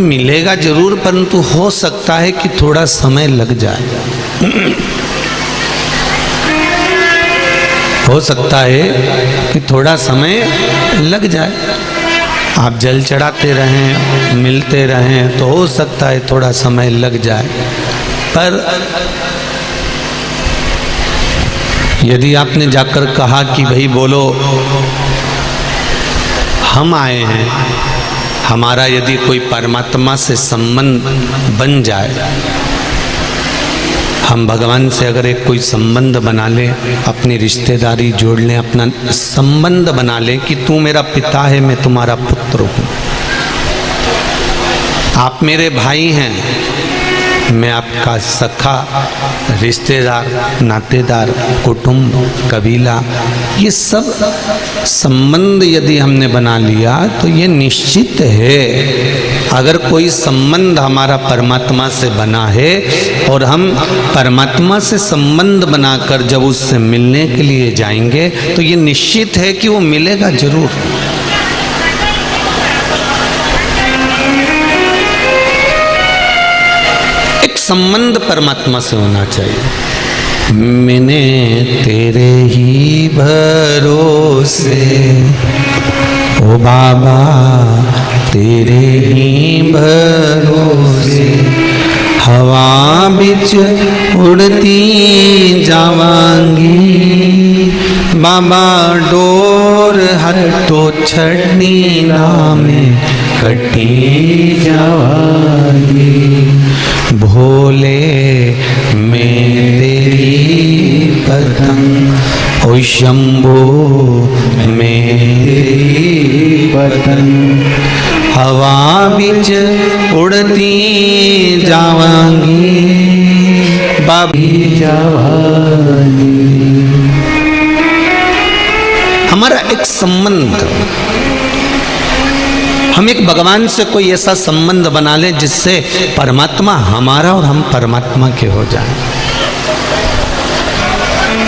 मिलेगा जरूर, परंतु हो सकता है कि थोड़ा समय लग जाए। हो सकता है कि थोड़ा समय लग जाए। आप जल चढ़ाते रहें, मिलते रहें, तो हो सकता है थोड़ा समय लग जाए। पर यदि आपने जाकर कहा कि भाई बोलो हम आए हैं, हमारा यदि कोई परमात्मा से संबंध बन जाए, हम भगवान से अगर एक कोई संबंध बना लें, अपनी रिश्तेदारी जोड़ लें, अपना संबंध बना लें कि तू मेरा पिता है, मैं तुम्हारा पुत्र हूँ, आप मेरे भाई हैं, मैं आपका सखा, रिश्तेदार, नातेदार, कुटुंब, कबीला, ये सब संबंध यदि हमने बना लिया तो ये निश्चित है, अगर कोई संबंध हमारा परमात्मा से बना है और हम परमात्मा से संबंध बनाकर जब उससे मिलने के लिए जाएंगे तो ये निश्चित है कि वो मिलेगा जरूर। संबंध परमात्मा से होना चाहिए। मैंने तेरे ही भरोसे, ओ बाबा तेरे ही भरोसे, हवा बिच उड़ती जावांगी, बाबा डोर हथों छड़नी नामे कटी जावांगी, भोले मैं तेरी पतंग, ओ शंभो मैं तेरी पतंग, हवा बिच उड़ती जावांगी, बाबी जावांगी। हमारा एक संबंध, हम एक भगवान से कोई ऐसा संबंध बना लें जिससे परमात्मा हमारा और हम परमात्मा के हो जाएं।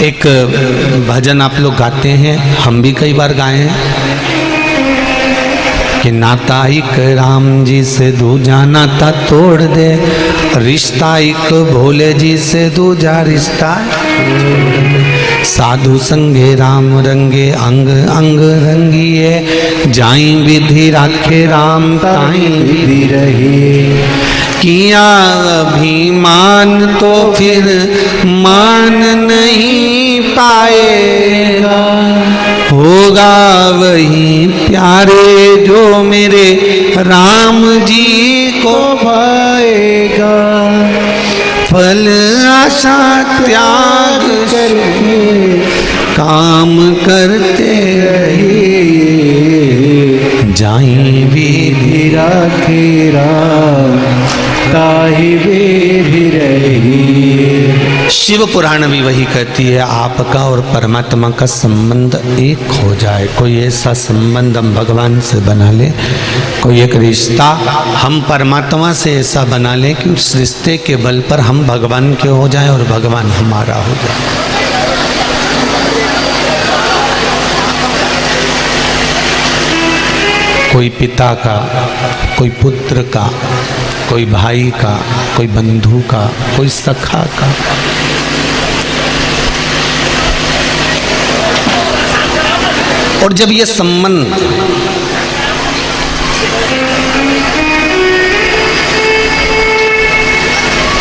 एक भजन आप लोग गाते हैं, हम भी कई बार गाए हैं कि नाता एक राम जी से दूजा नाता तोड़ दे, रिश्ता एक भोले जी से दूजा रिश्ता, साधु संगे राम रंगे अंग अंग रंगिए, जाई विधि राखे राम ताई विधि रही, किया अभिमान तो फिर मान नहीं पाएगा, होगा वही प्यारे जो मेरे राम जी को पाएगा, फल आशा त्याग करके काम करते रहिए, जाई विधि राखे राम ताहि विधि रही। शिव पुराण भी वही कहती है, आपका और परमात्मा का संबंध एक हो जाए। कोई ऐसा संबंध हम भगवान से बना ले, कोई एक रिश्ता हम परमात्मा से ऐसा बना लें कि उस रिश्ते के बल पर हम भगवान के हो जाएं और भगवान हमारा हो जाए। कोई पिता का, कोई पुत्र का, कोई भाई का, कोई बंधु का, कोई सखा का, और जब ये संबंध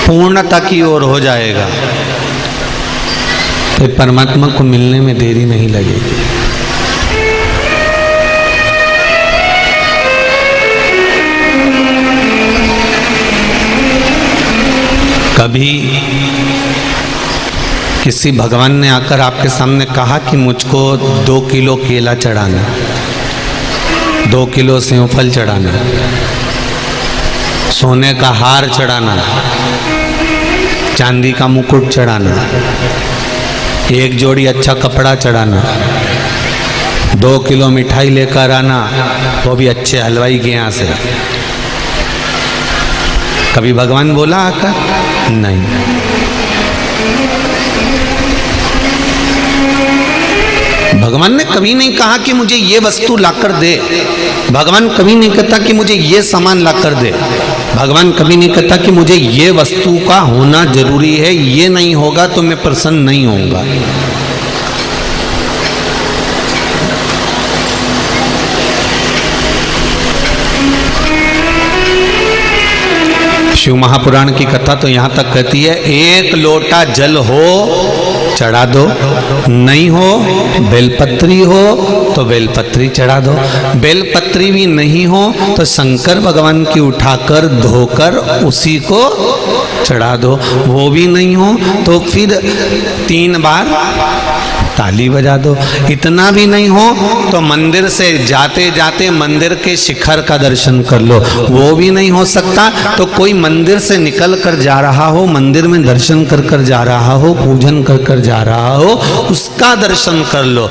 पूर्णता की ओर हो जाएगा तो परमात्मा को मिलने में देरी नहीं लगेगी। कभी किसी भगवान ने आकर आपके सामने कहा कि मुझको 2 किलो केला चढ़ाना, 2 किलो सेवफल चढ़ाना, सोने का हार चढ़ाना, चांदी का मुकुट चढ़ाना, एक जोड़ी अच्छा कपड़ा चढ़ाना, 2 किलो मिठाई लेकर आना, वो भी अच्छे हलवाई के यहाँ से, कभी भगवान बोला आकर? नहीं। भगवान ने कभी नहीं कहा कि मुझे ये वस्तु लाकर दे, भगवान कभी नहीं कहता कि मुझे ये सामान लाकर दे, भगवान कभी नहीं कहता कि मुझे ये वस्तु का होना जरूरी है, ये नहीं होगा तो मैं प्रसन्न नहीं होऊंगा। शिव महापुराण की कथा तो यहाँ तक कहती है, एक लोटा जल हो चढ़ा दो, नहीं हो बेलपत्री हो तो बेलपत्री चढ़ा दो, बेलपत्री भी नहीं हो तो शंकर भगवान की उठाकर धोकर उसी को चढ़ा दो, वो भी नहीं हो तो फिर 3 बार ताली बजा दो, इतना भी नहीं हो तो मंदिर से जाते जाते मंदिर के शिखर का दर्शन कर लो, वो भी नहीं हो सकता तो कोई मंदिर से निकल कर जा रहा हो, मंदिर में दर्शन कर कर जा रहा हो, पूजन कर कर जा रहा हो, उसका दर्शन कर लो।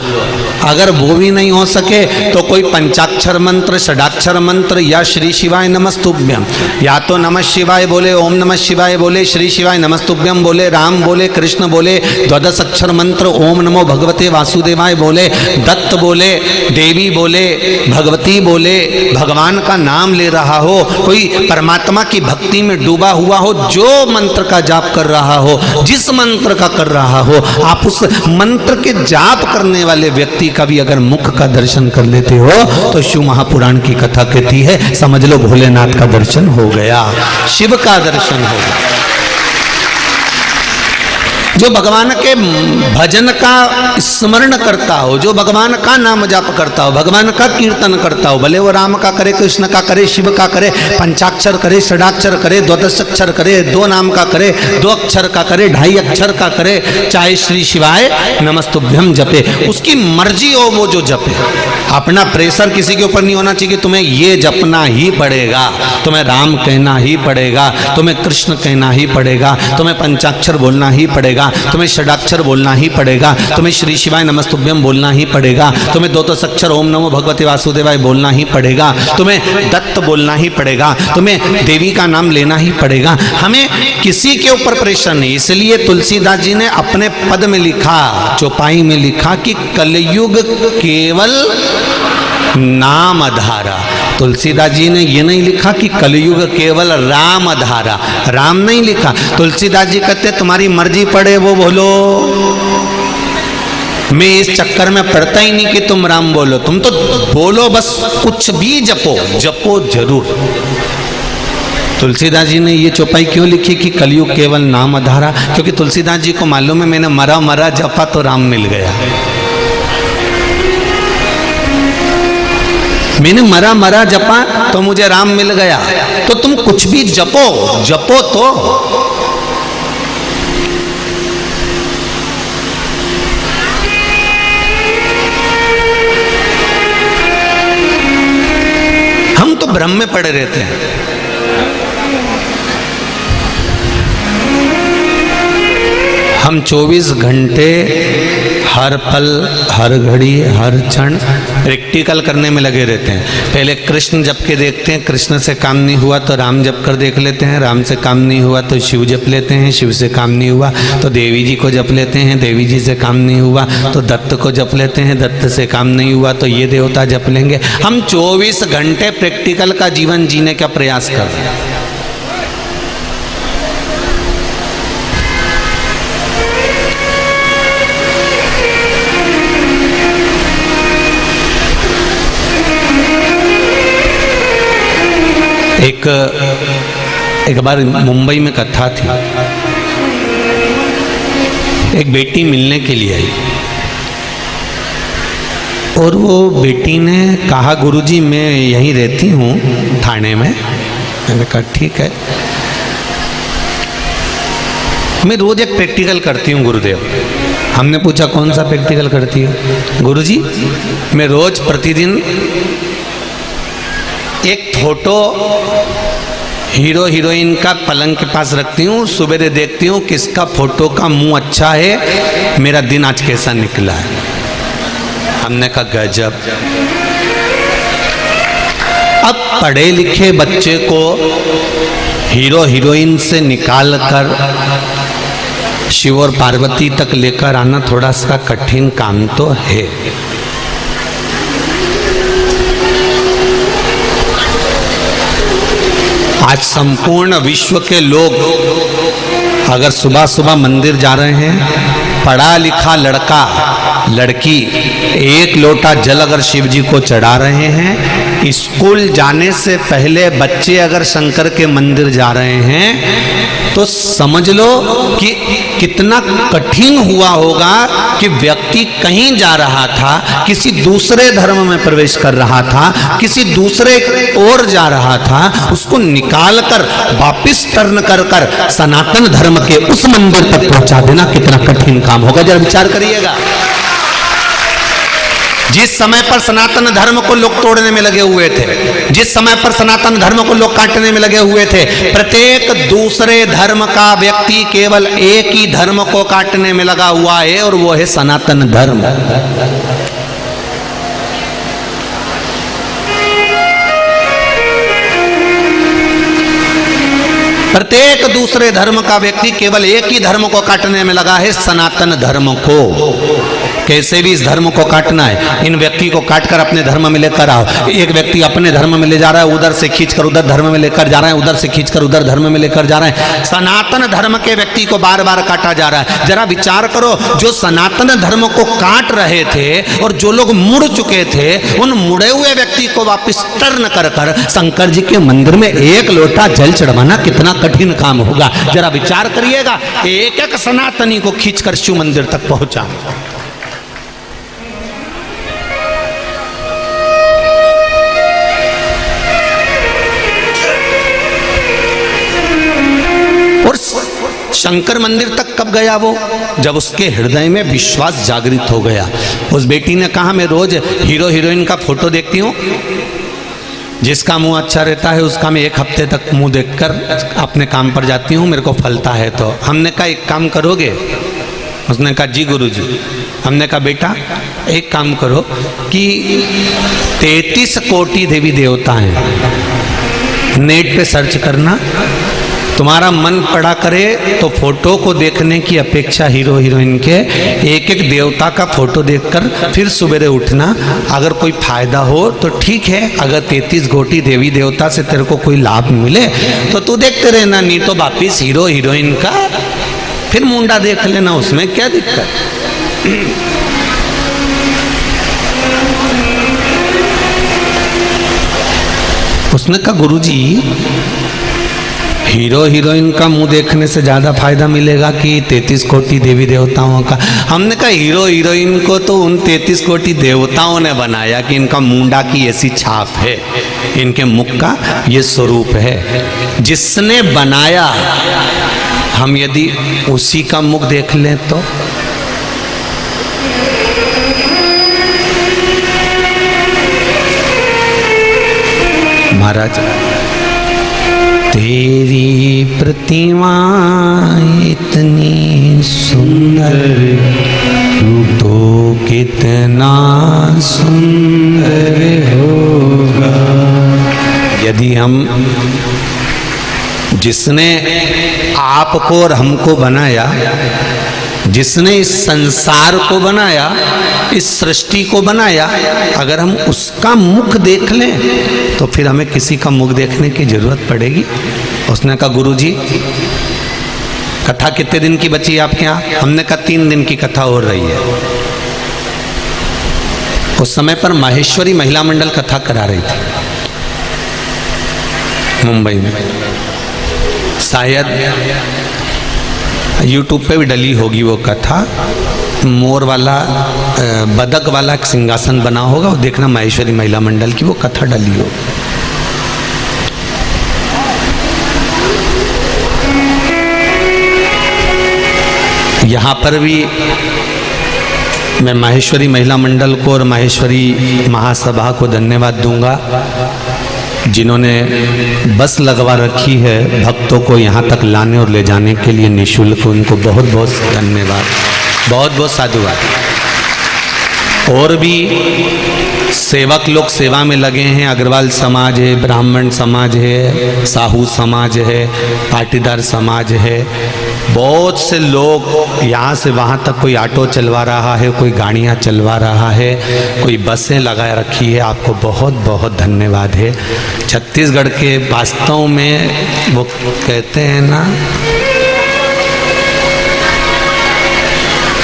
अगर वो भी नहीं हो सके तो कोई पंचाक्षर मंत्र, षडाक्षर मंत्र या श्री शिवाय नमस्तुभ्यम, या तो नमः शिवाय बोले, ओम नमः शिवाय बोले, श्री शिवाय नमस्तुभ्यम बोले, राम बोले, कृष्ण बोले, द्वादश अक्षर मंत्र ओम नमो भगवते वासुदेवाय बोले, दत्त बोले, देवी बोले, भगवती बोले, भगवान का नाम ले रहा हो, कोई परमात्मा की भक्ति में डूबा हुआ हो, जो मंत्र का जाप कर रहा हो, जिस मंत्र का कर रहा हो, आप उस मंत्र के जाप करने वाले व्यक्ति का भी अगर मुख का दर्शन कर लेते हो तो शिव महापुराण की कथा कहती है, समझ लो भोलेनाथ का दर्शन हो गया, शिव का दर्शन हो गया। जो भगवान के भजन का स्मरण करता हो, जो भगवान का नाम जाप करता हो, भगवान का कीर्तन करता हो, भले वो राम का करे, कृष्ण का करे, शिव का करे, पंचाक्षर करे, षडाक्षर करे, द्वादश अक्षर करे, 2 नाम का करे, 2 अक्षर का करे, 2.5 अक्षर का करे, चाहे श्री शिवाय नमस्तुभ्यम जपे, उसकी मर्जी हो वो जो जपे। अपना प्रेशर किसी के ऊपर नहीं होना चाहिए कि तुम्हें ये जपना ही पड़ेगा, तुम्हें राम कहना ही पड़ेगा, तुम्हें कृष्ण कहना ही पड़ेगा, तुम्हें पंचाक्षर बोलना ही पड़ेगा, तुम्हें षडाक्षर बोलना ही पड़ेगा, तुम्हें श्री शिवाय नमस्तुभ्यम बोलना ही पड़ेगा, तुम्हें 2 अक्षर ओम नमो भगवते वासुदेवाय बोलना ही पड़ेगा, तुम्हें दत्त बोलना ही पड़ेगा, तुम्हें देवी का नाम लेना ही पड़ेगा। हमें किसी के ऊपर प्रेशर नहीं। इसलिए तुलसीदास जी ने अपने पद में लिखा, चौपाई में लिखा कि कलयुग केवल नाम धारा। तुलसीदास जी ने ये नहीं लिखा कि कलयुग केवल राम धारा, राम नहीं लिखा। तुलसीदास जी कहते तुम्हारी मर्जी पड़े वो बोलो, मैं इस चक्कर में पड़ता ही नहीं कि तुम राम बोलो, तुम तो बोलो बस, कुछ भी जपो, जपो जरूर। तुलसीदास जी ने ये चौपाई क्यों लिखी कि कलयुग केवल नाम धारा? क्योंकि तुलसीदास जी को मालूम है मैंने मरा मरा जपा तो राम मिल गया, मैंने मरा मरा जपा तो मुझे राम मिल गया। तो तुम कुछ भी जपो, जपो तो। हम तो भ्रम में पड़े रहते हैं। हम 24 घंटे हर पल, हर घड़ी, हर क्षण प्रैक्टिकल करने में लगे रहते हैं। पहले कृष्ण जप के देखते हैं, कृष्ण से काम नहीं हुआ तो राम जप कर देख लेते हैं, राम से काम नहीं हुआ तो शिव जप लेते हैं, शिव से काम नहीं हुआ तो देवी जी को जप लेते हैं, देवी जी से काम नहीं हुआ तो दत्त को जप लेते हैं, दत्त से काम नहीं हुआ तो ये देवता जप लेंगे। हम 24 घंटे प्रैक्टिकल का जीवन जीने का प्रयास कर रहे हैं। एक बार मुंबई में कथा थी, एक बेटी मिलने के लिए आई और वो बेटी ने कहा गुरुजी मैं यहीं रहती हूँ थाने में। मैंने कहा ठीक है, मैं रोज एक प्रैक्टिकल करती हूँ गुरुदेव। हमने पूछा कौन सा प्रैक्टिकल करती हो? गुरुजी मैं रोज प्रतिदिन एक फोटो हीरो हीरोइन का पलंग के पास रखती हूँ, सुबह देखती हूँ किसका फोटो का मुंह अच्छा है, मेरा दिन आज कैसा निकला है। हमने कहा गजब। अब पढ़े लिखे बच्चे को हीरो हीरोइन से निकाल कर शिव और पार्वती तक लेकर आना थोड़ा सा कठिन काम तो है। आज संपूर्ण विश्व के लोग अगर सुबह सुबह मंदिर जा रहे हैं, पढ़ा लिखा लड़का लड़की एक लोटा जल अगर शिव जी को चढ़ा रहे हैं, स्कूल जाने से पहले बच्चे अगर शंकर के मंदिर जा रहे हैं, तो समझ लो कि कितना कठिन हुआ होगा कि व्यक्ति कहीं जा रहा था, किसी दूसरे धर्म में प्रवेश कर रहा था, किसी दूसरे ओर जा रहा था, उसको निकाल कर वापिस टर्न कर कर सनातन धर्म के उस मंदिर तक पहुंचा देना कितना कठिन काम होगा, जरा विचार करिएगा। जिस समय पर सनातन धर्म को लोग तोड़ने में लगे हुए थे, जिस समय पर सनातन धर्म को लोग काटने में लगे हुए थे, प्रत्येक दूसरे धर्म का व्यक्ति केवल एक ही धर्म को काटने में लगा हुआ है, और वो है सनातन धर्म। प्रत्येक दूसरे धर्म का व्यक्ति केवल एक ही धर्म को काटने में लगा है, सनातन धर्म को। कैसे भी इस धर्म को काटना है, इन व्यक्ति को काटकर अपने धर्म में लेकर आओ। एक व्यक्ति अपने धर्म में ले जा रहा है, उधर से खींचकर उधर धर्म में लेकर जा रहा है, उधर से खींचकर उधर धर्म में लेकर जा रहे हैं। सनातन धर्म के व्यक्ति को बार बार काटा जा रहा है। जरा विचार करो, जो सनातन धर्म को काट रहे थे और जो लोग मुड़ चुके थे, उन मुड़े हुए व्यक्ति को वापिस टर्न कर कर शंकर जी के मंदिर में एक लोटा जल चढ़वाना कितना कठिन काम होगा। जरा विचार करिएगा, एक एक सनातनी को खींचकर शिव मंदिर तक पहुंचा। और शंकर मंदिर तक कब गया वो? जब उसके हृदय में विश्वास जागृत हो गया। उस बेटी ने कहा, मैं रोज हीरो हीरोइन का फोटो देखती हूँ, जिसका मुंह अच्छा रहता है उसका मैं एक हफ्ते तक मुंह देखकर अपने काम पर जाती हूँ, मेरे को फलता है। तो हमने कहा एक काम करोगे? उसने कहा जी गुरुजी। हमने कहा बेटा एक काम करो कि 33 कोटि देवी देवता हैं, नेट पे सर्च करना, तुम्हारा मन पड़ा करे तो फोटो को देखने की अपेक्षा हीरो हीरोइन के एक एक देवता का फोटो देखकर फिर सवेरे उठना। अगर कोई फायदा हो तो ठीक है, अगर 33 कोटि देवी देवता से तेरे को कोई लाभ मिले तो तू देखते रहना, नहीं तो वापिस हीरो हीरोइन का फिर मुंडा देख लेना, उसमें क्या दिक्कत। उसने कहा गुरुजी हीरो हीरोइन का मुंह देखने से ज्यादा फायदा मिलेगा कि 33 कोटि देवी देवताओं का? हमने कहा हीरो हीरोइन को तो उन 33 कोटि देवताओं ने बनाया कि इनका मुंडा की ऐसी छाप है, इनके मुख का ये स्वरूप है। जिसने बनाया, हम यदि उसी का मुख देख लें तो महाराज तेरी प्रतिमा इतनी सुंदर, तो कितना सुंदर होगा। यदि हम, जिसने आपको और हमको बनाया, जिसने इस संसार को बनाया, इस सृष्टि को बनाया, अगर हम उसका मुख देख लें तो फिर हमें किसी का मुख देखने की जरूरत पड़ेगी। उसने कहा गुरुजी कथा कितने दिन की बची है आपके यहाँ? हमने कहा 3 दिन की कथा हो रही है। उस समय पर माहेश्वरी महिला मंडल कथा करा रही थी मुंबई में। शायद यूट्यूब पे भी डली होगी वो कथा। मोर वाला, बदक वाला एक सिंहासन बना होगा, वो देखना माहेश्वरी महिला मंडल की वो कथा डली हो। यहाँ पर भी मैं माहेश्वरी महिला मंडल को और माहेश्वरी महासभा को धन्यवाद दूंगा, जिन्होंने बस लगवा रखी है भक्तों को यहाँ तक लाने और ले जाने के लिए निःशुल्क। उनको बहुत बहुत धन्यवाद, बहुत बहुत साधुवाद। और भी सेवक लोग सेवा में लगे हैं। अग्रवाल समाज है, ब्राह्मण समाज है, साहू समाज है, पाटीदार समाज है। बहुत से लोग यहाँ से वहाँ तक, कोई ऑटो चलवा रहा है, कोई गाड़ियाँ चलवा रहा है, कोई बसें लगा रखी है। आपको बहुत बहुत धन्यवाद है। छत्तीसगढ़ के वास्तव में वो कहते हैं ना,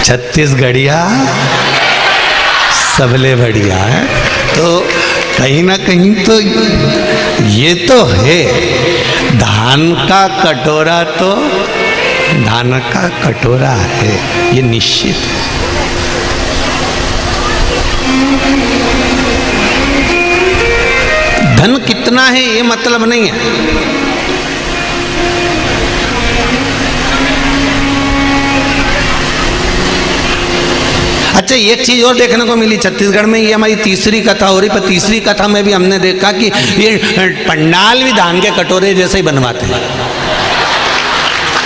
छत्तीसगढ़िया सबले बढ़िया है। तो कहीं ना कहीं तो ये तो है, धान का कटोरा तो धान का कटोरा है, ये निश्चित है। धन कितना है ये मतलब नहीं है। अच्छा, एक चीज और देखने को मिली छत्तीसगढ़ में, ये हमारी तीसरी कथा हो रही, पर तीसरी कथा में भी हमने देखा कि ये पंडाल भी धान के कटोरे जैसे ही बनवाते हैं।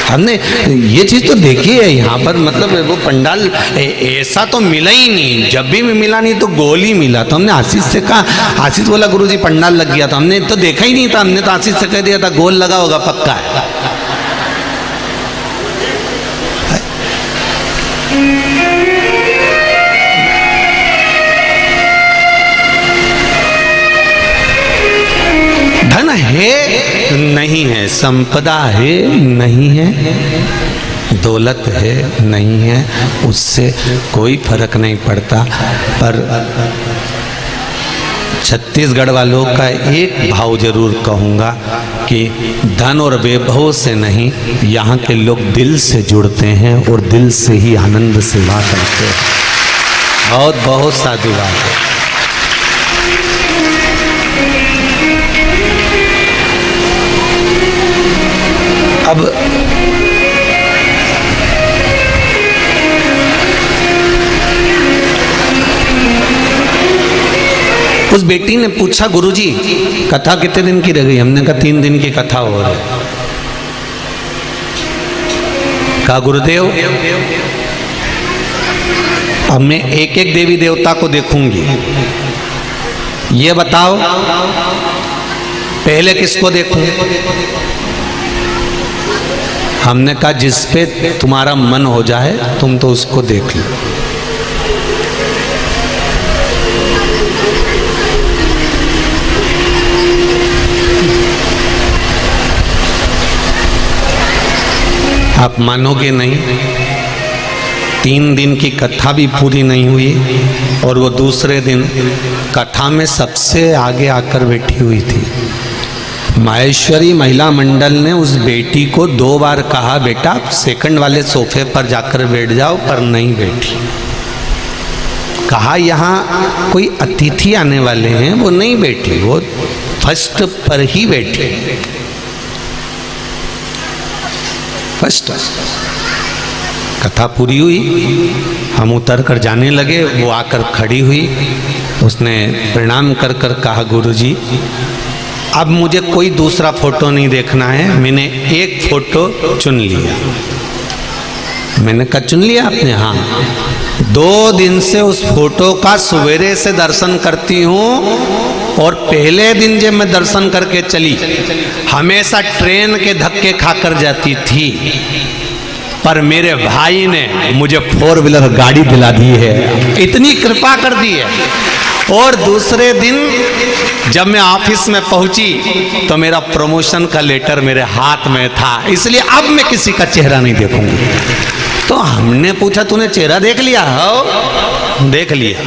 हमने ये चीज तो देखी है यहाँ पर, मतलब वो पंडाल ऐसा तो मिला ही नहीं। जब भी मिला नहीं तो गोल ही मिला। तो हमने आशीष से कहा, आशीष बोला गुरुजी पंडाल लग गया था। हमने तो देखा ही नहीं था, हमने तो आशीष से कह दिया था गोल लगा होगा पक्का है। धन है नहीं है, संपदा है नहीं है, दौलत है नहीं है, उससे कोई फर्क नहीं पड़ता। पर छत्तीसगढ़ वालों का एक भाव जरूर कहूँगा कि धन और वैभव से नहीं, यहाँ के लोग दिल से जुड़ते हैं और दिल से ही आनंद सेवा करते हैं। बहुत बहुत साधुवाद है। अब उस बेटी ने पूछा, गुरुजी कथा कितने दिन की रह गई? हमने कहा 3 दिन की कथा हो रही। कहा गुरुदेव अब मैं एक एक देवी देवता को देखूंगी, ये बताओ पहले किसको देखूं? हमने कहा जिस पे तुम्हारा मन हो जाए तुम तो उसको देख लो। आप मानोगे नहीं, 3 दिन की कथा भी पूरी नहीं हुई और वो दूसरे दिन कथा में सबसे आगे आकर बैठी हुई थी। माहेश्वरी महिला मंडल ने उस बेटी को 2 बार कहा, बेटा सेकंड वाले सोफे पर जाकर बैठ जाओ, पर नहीं बैठी। कहा यहाँ कोई अतिथि आने वाले हैं, वो नहीं बैठी, वो फर्स्ट पर ही बैठी। फर्स्ट कथा पूरी हुई, हम उतर कर जाने लगे, वो आकर खड़ी हुई, उसने प्रणाम कर कर कहा गुरुजी अब मुझे कोई दूसरा फोटो नहीं देखना है, मैंने एक फोटो चुन लिया। मैंने कहा चुन लिया आपने? हाँ। 2 दिन से उस फोटो का सवेरे से दर्शन करती हूँ और पहले दिन जब मैं दर्शन करके चली हमेशा ट्रेन के धक्के खाकर जाती थी, पर मेरे भाई ने मुझे 4 व्हीलर गाड़ी दिला दी है, इतनी कृपा कर दी है। और दूसरे दिन जब मैं ऑफिस में पहुंची तो मेरा प्रमोशन का लेटर मेरे हाथ में था, इसलिए अब मैं किसी का चेहरा नहीं देखूंगी। तो हमने पूछा तूने चेहरा देख लिया? हो देख लिया।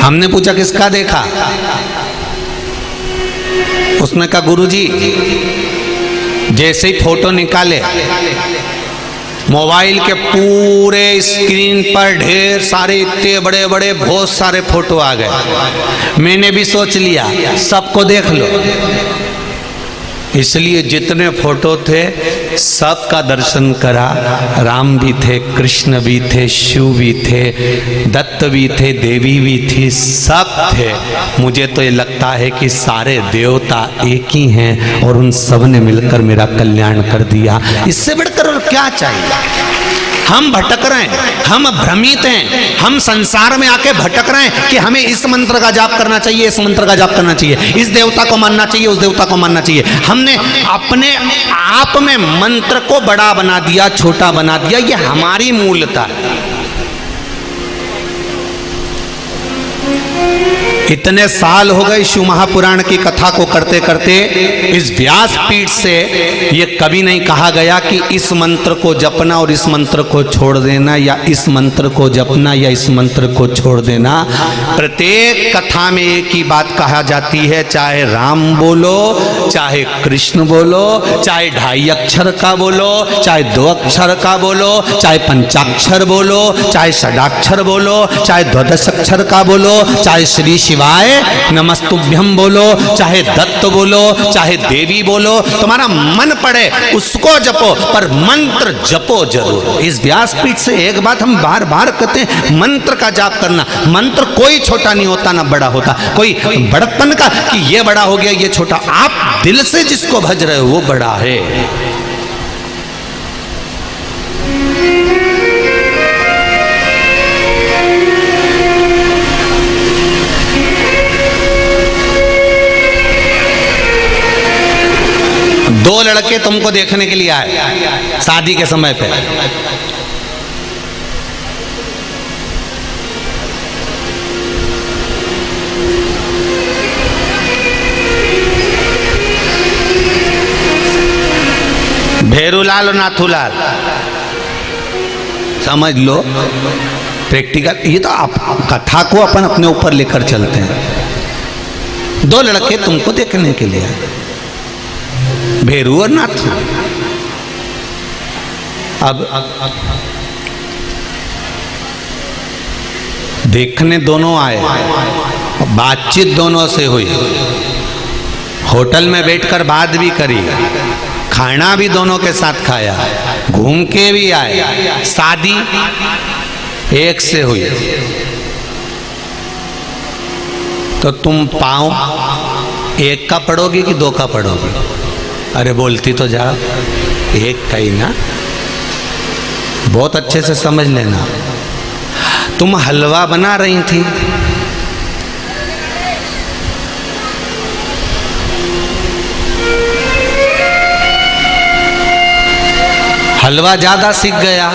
हमने पूछा किसका देखा? उसने कहा गुरुजी जैसे ही फोटो निकाले मोबाइल के पूरे स्क्रीन पर ढेर सारे इतने बड़े बड़े बहुत सारे फोटो आ गए। मैंने भी सोच लिया सबको देख लो। इसलिए जितने फोटो थे सबका दर्शन करा। राम भी थे, कृष्ण भी थे, शिव भी थे, दत्त भी थे, देवी भी थी, सब थे। मुझे तो ये लगता है कि सारे देवता एक ही हैं और उन सब ने मिलकर मेरा कल्याण कर दिया। इससे बढ़कर और क्या चाहिए? हम भटक रहे हैं, हम भ्रमित हैं, हम संसार में आके भटक रहे हैं कि हमें इस मंत्र का जाप करना चाहिए, इस मंत्र का जाप करना चाहिए, इस देवता को मानना चाहिए, उस देवता को मानना चाहिए। हमने अपने आप में मंत्र को बड़ा बना दिया, छोटा बना दिया। ये हमारी मूलता है। इतने साल हो गए शिव महापुराण की कथा को करते करते, इस व्यासपीठ से ये कभी नहीं कहा गया कि इस मंत्र को जपना और इस मंत्र को छोड़ देना, या इस मंत्र को जपना या इस मंत्र को छोड़ देना। प्रत्येक कथा में एक ही बात कहा जाती है, चाहे राम बोलो, चाहे कृष्ण बोलो, चाहे 2.5 अक्षर का बोलो, चाहे 2 अक्षर का बोलो, चाहे पंचाक्षर बोलो, चाहे षडाक्षर बोलो, चाहे द्वादश अक्षर का बोलो, चाहे श्री शिवाय नमस्तुभ्यं बोलो, चाहे दत्त बोलो, चाहे देवी बोलो, तुम्हारा मन पड़े उसको जपो, पर मंत्र जपो जरूर। इस व्यासपीठ से एक बात हम बार बार कहते हैं, मंत्र का जाप करना। मंत्र कोई छोटा नहीं होता ना बड़ा होता, कोई बड़प्पन का कि ये बड़ा हो गया ये छोटा। आप दिल से जिसको भज रहे हो वो बड़ा है। दो लड़के तुमको देखने के लिए आए शादी के समय पे। भेरूलाल और नाथूलाल, समझ लो प्रैक्टिकल। ये तो आप कथा को अपन अपने ऊपर लेकर चलते हैं। 2 लड़के तुमको देखने के लिए आए, भेरू और नाथू। अब देखने दोनों आए, बातचीत दोनों से हुई, होटल में बैठकर बात भी करी, खाना भी दोनों के साथ खाया, घूम के भी आए, शादी एक से हुई। तो तुम पाँव एक का पढ़ोगी कि 2 का पढ़ोगी? अरे बोलती तो जा, एक का ही ना। बहुत अच्छे से समझ लेना। तुम हलवा बना रही थी, हलवा ज्यादा सिक गया,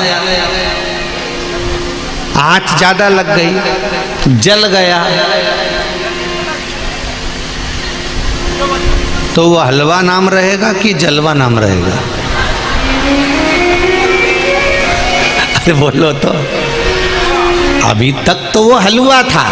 आंच ज्यादा लग गई, जल गया, तो वो हलवा नाम रहेगा कि जलवा नाम रहेगा? अरे बोलो तो। अभी तक तो वो हलवा था,